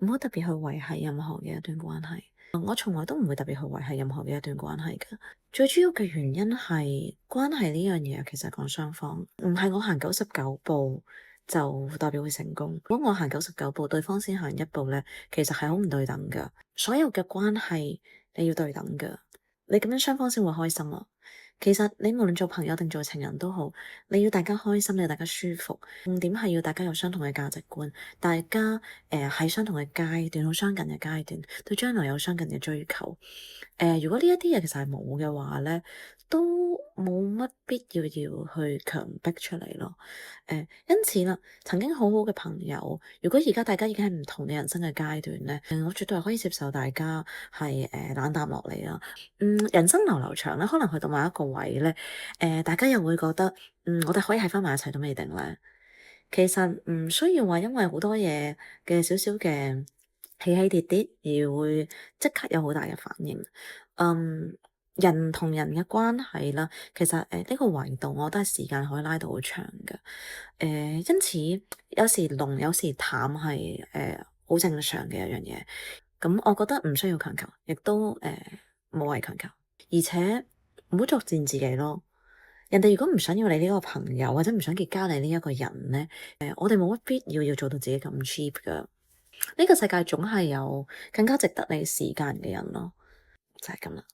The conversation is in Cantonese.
唔好特別去維繫任何嘅一段關係。我從來都唔會特別去維繫任何嘅一段關係嘅。最主要嘅原因係關係呢樣嘢其實講雙方，唔係我行99步就代表會成功。如果我行99步，對方先行1步咧，其實係好唔對等噶。所有嘅關係你要對等噶，你咁樣雙方先會開心啊。其實你無論做朋友定做情人都好，你要大家開心，你要大家舒服。重點係要大家有相同嘅價值觀，大家喺相同嘅階段，好相近嘅階段，對將來有相近嘅追求。如果呢一啲嘢其實係冇嘅話咧，都冇乜必要去強迫出嚟咯。因此啦，曾經好好嘅朋友，如果而家大家已經喺唔同嘅人生嘅階段咧，我絕對係可以接受大家係冷淡落嚟啊。人生流流長咧，可能去到某一個位咧，大家又會覺得，我哋可以喺翻埋一齊都未定咧。其實唔需要話，因為好多嘢嘅少少嘅起起跌跌而會即刻有好大嘅反應。人同人嘅關係啦，其實呢個維度，我覺得係時間可以拉到好長嘅。因此有時濃有時淡係好正常嘅一樣嘢。咁我覺得唔需要強求，亦都冇謂強求，而且唔好作賤自己咯。人哋如果唔想要你呢個朋友，或者唔想結交你呢一個人咧，我哋冇乜必要做到自己咁 cheap 噶。呢個世界總係有更加值得你時間嘅人咯，就係咁啦。